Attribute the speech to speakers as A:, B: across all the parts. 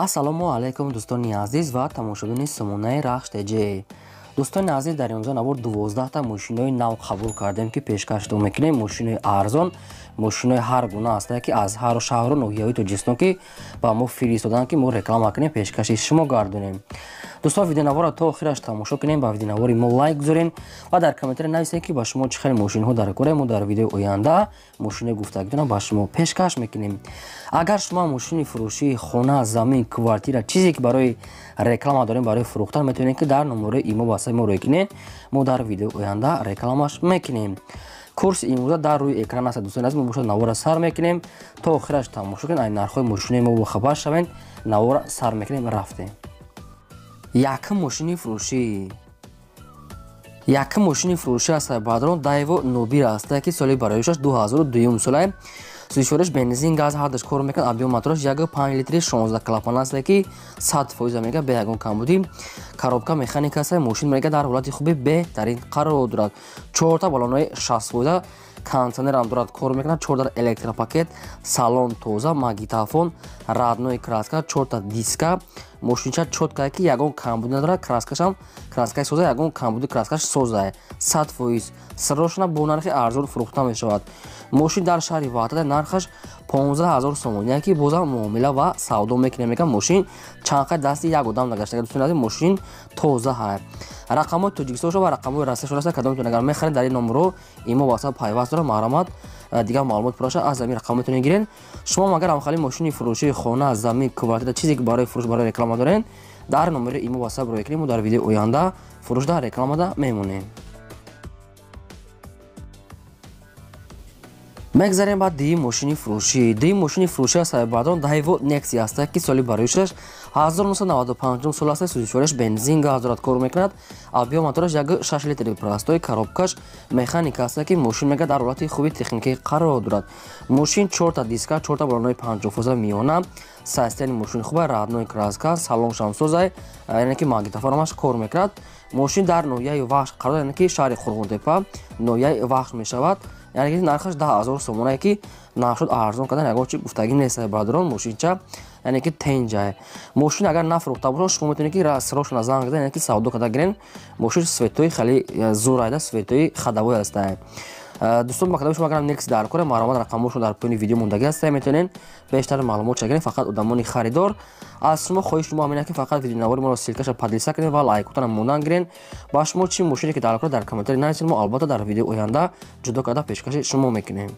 A: ассалому алайкум дӯстони азиз ва тамошобини сомонаи рахш теҷе. дӯстони азиз, дар инҷо навор 12та мошинои нав қабул кардем ки пешкашдо мекунем. Мошинои арзон, мошинои ҳар гуна ҳастанд ки аз ҳар шаҳру ноҳияҳои Тоҷикистон ки ба мо фиристоданд ки мо реклама кунем, пешкаши шумо гардонем. дӯстон, видеонавора то охираш тамошо кунем, ба видеонавори мо лайк гузорен ва дар комментари нависед ки ба шумо чӣ хеле мошинҳо дар кора. Мо дар видеои оянда мошинои гуфтагидона ба шумо пешкаш мекунем. агар шумо мошини фурӯшии хона, замин, квартира, чизе ки барои реклама дорем, барои фурӯхтан, метавонед ки дар номерои имо ба мо рой кунед. мо дар видеои оянда рекламаш мекунем. курси имрӯза дар рӯи экран аст. дӯстони азиз, мо бошад навора сар мекунем то охираш тамошо кунед. ай нархҳои мошинои мо бохабар шавед. навора сар мекунем, рафтем. якум мошини фурӯшӣ аст. баъдон Daewoo Nobir аст ки соли бароишаш 2002 сола. сӯзишвориш бензин, газ ҳардаш кор мекунад. объём мотораш 1.5 литри 16 клапан аст ки 100% мега бе ягон камбудӣ. коробка механика аст. мошин мега дар ҳолати хуби беҳтарин қарор дорад. 4та баллонои 60%, кондитсионер ҳам дорад, кор мекунад. 4 электропакет, салон тоза, магнитофон, раднои краска, 4 диска. мошинча чотка ки ягон камбуд надорад. краскашам краскаи соза, ягон камбуди краскаш соза 100%. сирошона бо нархи арзон фурӯхта мешавад. мошин дар шаҳри ваҳдат нархаш 15000 сомон, яъне ки бозам муомила ва савдо мекунем. мегам мошин чанқа дасти як одам нагаштага. дӯстони азиз, мошин тоза ҳай. рақамҳои Тоҷикистоншо ва рақамҳои расмияшон аст. кадомитон агар мехаред дар ин номеро имо васаб пайваст дорад. маҳрамат дигар маълумот пураша аз замин рақам метавонед гирен. шумо агар ҳамхали мошини фурӯшии хона, замин, квартира, чизе ки барои фурӯш, барои реклама дорен, дар номери имо васаб рой кунем. мо дар видеои оянда фурӯшда рекламада мемонем. мегзарем ба ди мошини фурӯшӣ аст. баъдон Daewoo Nexi аст ки соли бароишаш 1995 сол аст. сӯзишвориш бензин, газ дорад, кор мекунад. объём мотораш 1.6 литри простой. коробкаш механика аст ки мошин мега дар ҳолати хуби техникӣ қарор дорад. мошин 4 диска, 4 баллонои 50% миёна. состояние мошин хуб аст. раднои краска, салоншам соза, яъне ки магнитофонамаш кор мекунад. мошин дар ноҳияи вахш қарор дорад, яъне ки шаҳри Хурғунтепа ноҳияи вахш мешавад. яъне ки нархаш 10000 сомона ки нашуд арзон кардан ягон чи гуфтагӣ нест. баъдон мошинча яъне ки тенҷа. мошин агар нафурӯхта бошад, шумо метавонед ки сирошона занг зада, яъне ки савдо карда гирен. мошин светои хеле зур айда, светои хадавой аст. дӯстон, ба кадоми шумо агар Nexi дар кора, маълумот рақамҳошон дар поёни видео мондагӣ аст. метавонед бештар маълумот чагирен. фақат одамони харидор. аз шумо хоҳиши мо ҳамин аст ки фақат видеонавори моро силкаша падлиса кунед ва лайкотонам мондан гирен. ба шумо чӣ мошине ки дар кора дар комментари нависед. мо албатта дар видеои оянда ҷудо карда пешкаши шумо мекунем.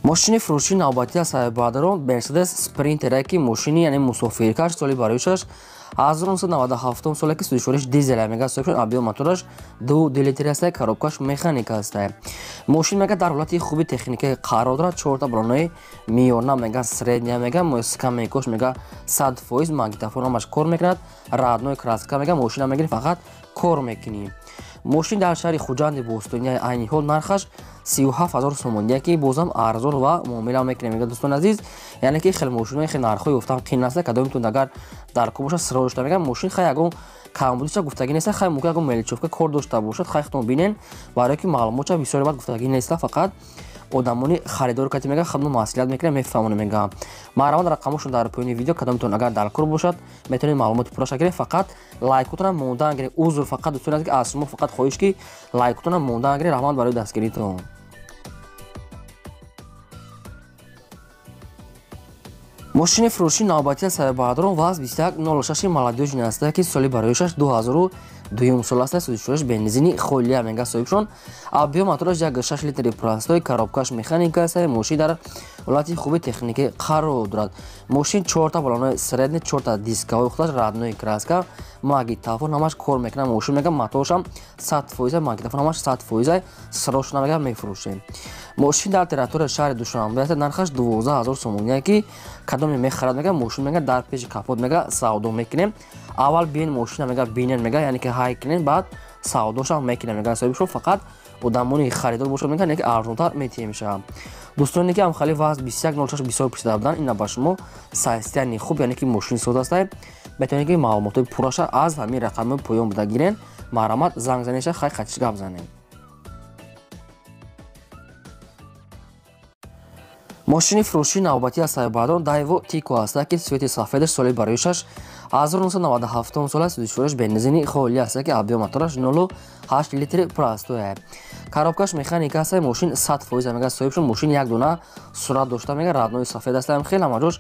A: мошини фурӯшии навбатӣ аст. баъдон Mercedes Sprinter ки мошини яъне мусофиркаш соли бароишаш 1997 сола ки сӯзишвориш дизел мега сӯбшон. объём мотораш 2 литри аст. коробкаш механика аст. мошин мега дар ҳолати хуби техникӣ қарор дорад. 4 баллонои миёна мега, средня мега, скамейкош мега 100%, магнитофонамаш кор мекунад. раднои краска мега, мошина мегирӣ фақат кор мекунӣ. мошин дар шаҳри хуҷанди бостонияи айни ҳол нархаш 37000 сомон, яке бозам арзон ва муомила мекунем. мега дӯстон азиз, яъне ки хеле мошинои хеле нархҳои ёфтан қин аст. кадомитон агар дар ко бошад сиро дошта мегам, мошин хай ягон камбудиша гуфтагӣ нест. хай мумкин ягон меличовка кор дошта бошад. хай худтон бинен, барое ки маълумотша бисёре бад гуфтагӣ неста. фақат одамони харидор кати мега хадмат маслиҳат мекунем, мефаҳмонем. мега маҳрамат рақамҳошон дар поёни видео. кадомитон агар дар кор бошад, метавонед маълумоти пураша гиред. фақат лайкотонам мондан гиред. узр, фақат дӯстон азиз, аз шумо фақат хоҳиш ки лайкотонам мондан гиред. раҳмат барои дастгиритон. мошини фурӯшии навбатӣ аст. баъдон ВАЗ 2106 молодёжин аст ки соли бароишаш 2002 сол аст. сӯзишвориш бензини холия мега соҳибшон. объём мотораш 1.6 литри простой. коробкаш механика аст. мошин дар ҳолати хуби техникӣ қарор дорад. мошин 4 баллонои средни, 4 дискаҳои худаш, раднои краска, магнитофон ҳамаш кор мекунад. мошин мега моторшам 100%, магнитофон ҳамаш 100%, сирошона мега мефурӯшем. мошин дар территорияи шаҳри Душанбе аст. нархаш 12000 сомон, яъне ки кадоме мехарад мега, мошин мега дар пеши капот мега савдо мекунем. аввал биен мошина мега бинен мега, яъне ки ҳай кунен, баъд савдошам мекунем мега. соҳибшон фақат одамони харидор бошад мега, яъне ки арзонтар метия мешавад. дӯстоне ки ҳамхали ВАЗ 2106 бисёр пурсида буданд, ина ба шумо состоянии хуб, яъне ки мошин соз аст. метавонед ки маълумотои пураша аз ҳамин рақами поён буда гирен. маҳрамат занг занеша хай қатиш гап занем. мошини фурӯшии навбатӣ аз сайбаҳдорон Daewoo Tico аст ки свети сафедаш соли барои 6 1997 сол аст. душвораш бензини холӣ аст ки объем мотораш 0.8 литри простое. коробкаш механика аст. мошин 100% мега соҳиб шуд. мошин як дона сурат дошта мега раднои сафед аст. хеле ҳамаҷош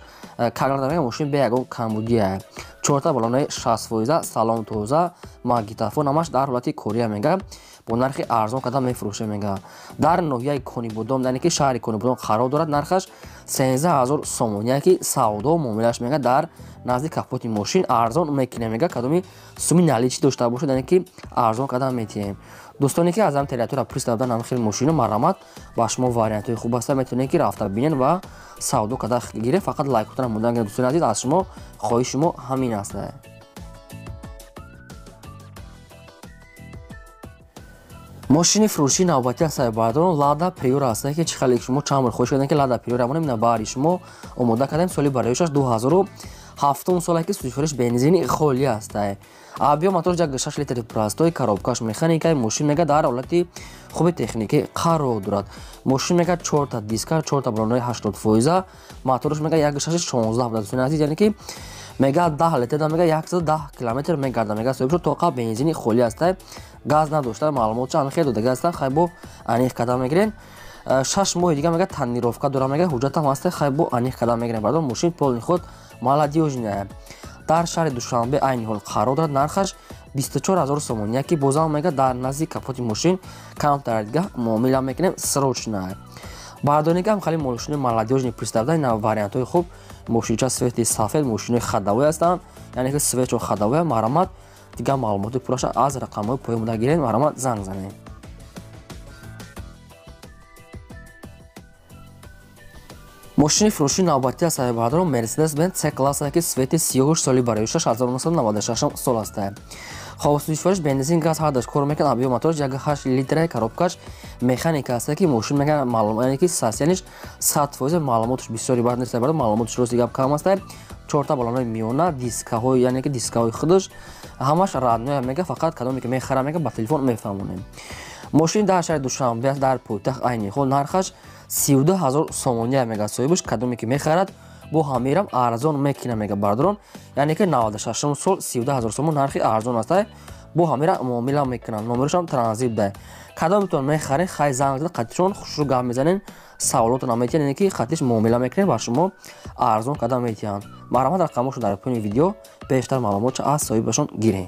A: кагларда мега мошин бе ягон камбудия. 4 балонаи 60%, салон тоза, магнитофон ҳамаш дар ҳолати кория мега. бо нархи арзон када мефурӯше мега. дар ноҳияи Конибодом, яъне ки шаҳри Конибодом қарор дорад. нархаш 13000 сомон, яъне ки савдо муомилаш мега дар назди капоти мошин арзон мекине мега. кадоми суми наличӣ дошта бошад, яъне ки арзон када метиҳем. дӯстоне ки аз ам телеатора пристав дар намхел мошину марамат ба шумо вариантҳои хуб аста, метавонед ки рафта бинен ва савдо када гирефт. фақат лайкотара мондан гиред. дӯстони азиз, аз шумо хоҳиши мо ҳамин аст. мошини фурӯшии навбатӣ аз сайбаҳдорон Lada Priora аст ки чӣ хеле шумо чанд бор хоҳиш кардем ки Lada Priora монем бари шумо омода кардем. соли барояш 2007 сол ки сӯзишвориш бензини холӣ аст. объем мотораш 1.6 литри простой, коробкаш механикаи мошин мега дар ҳолати хуби техникӣ қарор дорад. мошин мега 4 диска, 4 балонаи 80%, мотораш мега 1.6 16 азиз, яъне ки мега 10 литр мега 110 км мегарда мега соҳиб шуд. тоқа бензини холӣ аст. газ надошта. маълумоти хеле додага ҳастанд. хайбо аниқ када мегирен. 6 моҳи дига мега танировка дора мега. ҳуҷҷатам ҳаст. хайбо аниқ када мегирен. бардор мошин полни худ молодёжная. дар шаҳри Душанбе айни ҳол қарор дорад. нархаш 24000 сомон, яки бозам мега дар назди капоти мошин камтар дига муомила мекунем срочная. бардорнигам хали мошини молодёжни пристав дар вариантҳои хуб. мошинча свети сафед, мошини хадавой ҳастанд, яъне ки светчо хадавой марамат дига маълумоти пураша аз рақамҳои поёмда гирен. марамат занг занем. мошини фурӯшии навбатӣ аз сайбаҳдорон Mercedes-Benz C-класс ки свети сиёҳуш соли барои 1996 сол аст. хосишвориш бензин газ ҳардаш кор мекунад. объем мотораш 1.8 литри, коробкаш механика аст ки мошин мега маълум, яъне ки сасяниш 100% маълумоташ бисёри бад нест. маълумоташ рости гап кам аст. 4 балонаи миёна, дискаҳои, яъне ки дискаҳои худаш ҳамаш радноя мега. фақат кадоме ки мехара мега ба телефон мефаҳмонем. мошин дар шаҳри Душанбе дар пойтахт айни ҳол. нархаш 32000 сомония мега соҳибаш. кадоме ки мехарад бо ҳамирам арзон мекина мега бардорон, яъне ки 96 сол 32000 сомон нархи арзон аст. бо ҳамира муомила мекунанд. номерашам транзит да. кадометон мехарен хай занг зада қатишон хушрӯ гап мезанен. саволотона метиҳанд, яъне ки қатиш муомила мекунен ба шумо арзон када метиҳанд. марамат рақамошон дар поини видео бештар маълумотша аз соҳибашон гирем.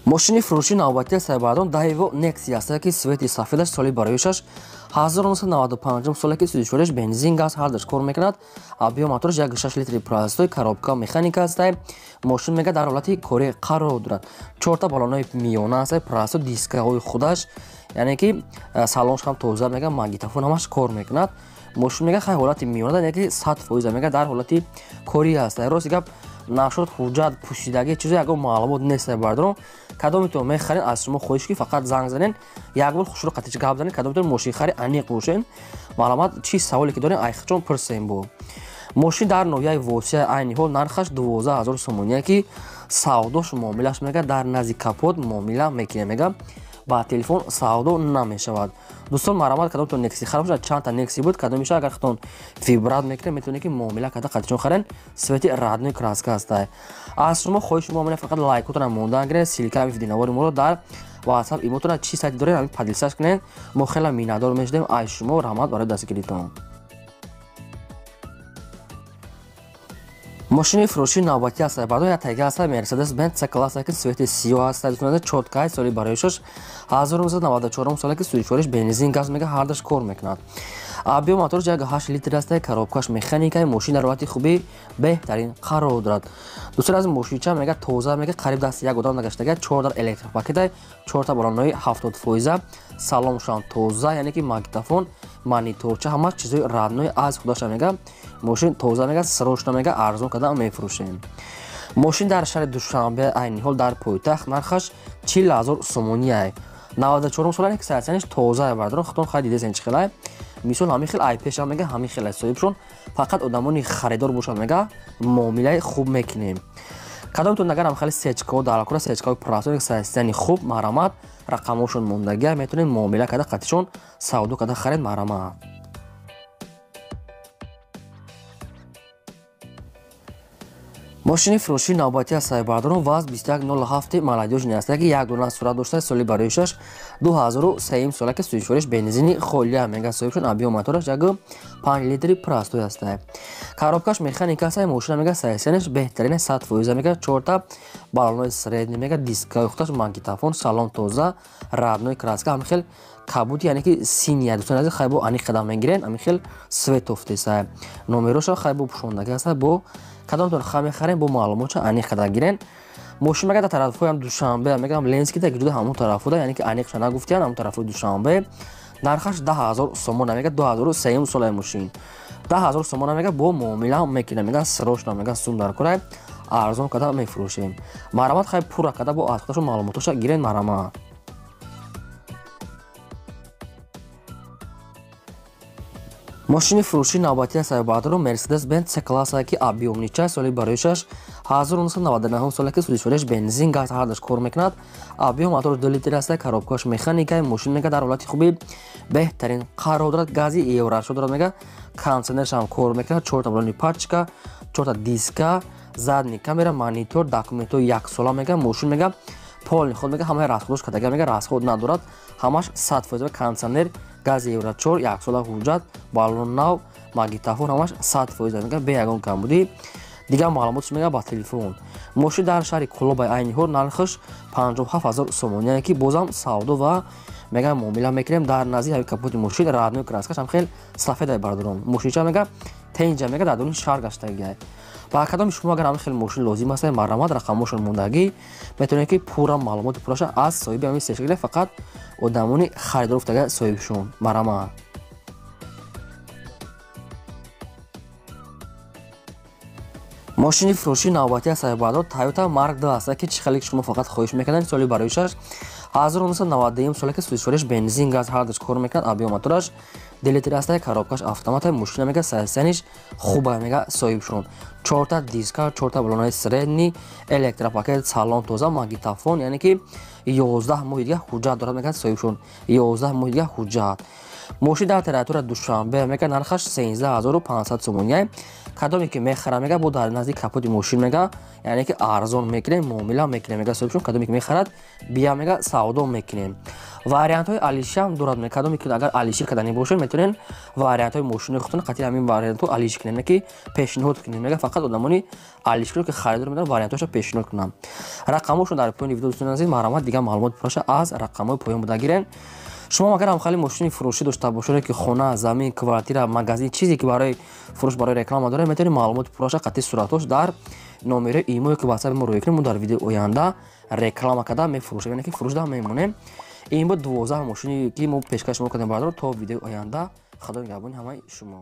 A: мошини фурӯшии навбатӣ аз сайбаҳдорон Daewoo Nexia аст ки свети сафедаш соли барои 6 1995 сол ки сӯзишвориш бензин газ ҳардаш кор мекунад. объем мотораш 1.6 литри простой, коробка механика аст. мошин мега дар ҳолати корӣ қарор дорад. 4 балонаи миёна аст. простой дискаҳои худаш, яъне ки салонш ҳам тоза мега. магнитофон ҳамаш кор мекунад. мошин мега хай ҳолати миёна, яъне ки 100% мега дар ҳолати корӣ аст. рости гап нашуд ҳуҷҷат пӯшидагӣ чизе ягон маълумот нест. бардорон кадометон мехарен аз шумо хоҳиш ки фақат занг занен, як бор хушрӯ қатиш гап занен. кадометон мошин хари аниқ бошен. маълумот чӣ саволе ки дорен айхчон пурсем бо. мошин дар ноҳияи Восия айни ҳол. нархаш 12000 сомон, яки савдош муомилаш мега дар назди капот муомила мекине мега. ба телефон савдо намешавад. дӯстон марамат кадометон Nexi хараб шуд, чанд та Nexi буд, кадомиша агар хатон вибрат мекунед метавонед ки муомила када қатишон харен. свети раднои краска аст. аз шумо хоҳиши муомила фақат лайкотона мондан гиред. силкаи видеонавори моро дар WhatsApp имотона чӣ сайти доред ҳамин падилсаш кунед. мо хеле миннатдор мешудем аз шумо. раҳмат барои дастгиритон. мошини фурӯшии навбатӣ аз сайбаҳдорон як тайга аст. Mercedes-Benz C-класс ки свети сиёҳ аст. чоткаи соли барои 6 1994 сол ки сӯзишвориш бензин газ мега ҳардаш кор мекунад. объем мотораш 1.8 литр аст. коробкаш механикаи мошин дар ҳолати хуби беҳтарин қарор дорад. дӯстон аз мошинча мега тоза мега қариб дасти як одам нагаштага. 4 дар электропакетай, 4 балонаи 70%, салоншам тоза, яъне ки магнитофон, мониторча ҳамаш чизои раднои аз худаша мега. мошин тоза мега, срочна мега, арзон када мефурӯшем. мошин дар шаҳри Душанбе айни ҳол дар пойтахт. нархаш 40000 сомония. 94 сол ки саятяниш тоза бардорон. хатон хай дидесен чӣ хелай. мисол ҳамин хел айпеша мега ҳамин хелай соҳибшон. фақат одамони харидор бошад мега муомилаи хуб мекунем. кадомтон агар ҳам хеле сечкаҳо далакура сечкаҳои прасони сайстани хуб марҳамат рақамошон мондагия метавонед муомила карда қатишон савдо карда харед марҳамат. мошини фурӯшии навбатии аз сайбардорон ваз 2107 маладёжни аст ки як дона сурат дошта соли бароишаш 2003 сола ки суишвориш бензини холия мега соҳибшон абиём мотораш як 5 литри прастой аст. коробкаш механика аст мошина мега сайсенеш беҳтарин 100% мега 4 та баллонои средни мега дискаи ухташ магнитофон салон тоза радной краска ҳамин хел кабуди яъне ки синия дӯстон азиз хайбо ани қадам мегирен ҳамин хел светофтеса номероша хайбо пушондаги аст бо кадомтон хамехарен бо маълумотша аниқада гирен мошин мега дар тарафҳоям душанбе мегам ленскида гируда ҳамон тарафуда яъне ки аниқша нагуфтиян ҳамон тарафҳои душанбе нархаш 10000 сомон мега 2003 солаи мошин 10000 сомон мега бо муомила мекина мега срочно мега сум дар кора арзон када мефурӯшем марҳамат хай пурра када бо асхудашо маълумотоша гирен марҳамат. мошини фурӯшии навбатии аз сайбардорон мерседес бенц C класса ки абиёмнича соли бароишаш 1999 сола ки сӯзишвориш бензин газ ҳардаш кор мекунад абиём мотор 2 литр аст коробкаш механикаи мошин мега дар ҳолати хуби беҳтарин қарор дорад гази еврашо дорад мега кондитсионершам кор мекунад 4 та баллони пачка 4 та диска задни камера монитор документҳои як сола мега мошин мега полни худ мега ҳамаи расходош кардага мега расход надорад ҳамаш 100% кондитсионер гази евро 4 як сола ҳуҷҷат баллон нав магнитофон ҳамаш 100% мега бе ягон камбудӣ дигар маълумотш мега ба телефон мошин дар шаҳри кӯлобаи айни ҳол нархаш 57000 сомон яъне ки бозам савдо ва мега муомила мекунем дар назди ҳави капоти мошин радной краскаш ҳам хел сафедаи бардорон мошинча мега тенҷа мега дар дурuni шаҳр гаштагия ба кадоми шумо агар ҳамин хел мошин лозим аст марҳамат рақамошон мондагӣ метавонед ки пурра маълумоти пурраша аз соҳиби ҳамин сешкиле фақат одамони харидор уфтага соҳибшон марҳамат. мошини фурӯшии навбатии аз сайбардор Toyota Mark II аст ки чӣ хеле шумо фақат хоҳиш мекарданд соли бароишаш 1999 сола ки сӯзишвориш бензин газ ҳардаш кор мекунад абиём мотораш 2 литр аст коробкаш автомата мошина мега сайсаниш хуба мега соҳибшон 4 та диска 4 та баллонои средни электропакет салон тоза магнитофон яъне ки 11 моҳи дига ҳуҷҷат дорад мега соҳибшон 11 моҳи дига ҳуҷҷат мошин дар территория душанбе мега нархаш 13500 сомон кадоме ки мехара мега бо дар назди капоти мошин мега яъне ки арзон мекунем муомила мекунем мега соҳибшон кадоме ки мехарад бия мега савдо мекунем вариантҳои алишам дорад мега кадоме ки агар алишӣ кардани бошед метавонен вариантҳои мошини худтон қатъи ҳамин вариантҳо алишӣ кунем ки пешниҳод кунем мега фақат одамони алишкунро ки харидор медоранд вариантҳоша пешниҳод кунам рақамошон дар поёни видео дӯстон азиз марҳамат дигар маълумоти пурраша аз рақамҳои поён буда гирен шумо агар ҳам хали мошини фурӯшӣ дошта бошед ки хона замин квартира магазин чизе ки барои фурӯш барои реклама доред метавонед маълумоти пурраша қатъи суратҳош дар номерои имое ки ватсапи мо рӯй кунем дар видеои оянда реклама карда мефурӯшем яъне ки фурӯшда мемонем ин бо 12 мошини ки мо пешкаш мекунем бардор то видеои оянда худо нигаҳбони ҳамаи шумо.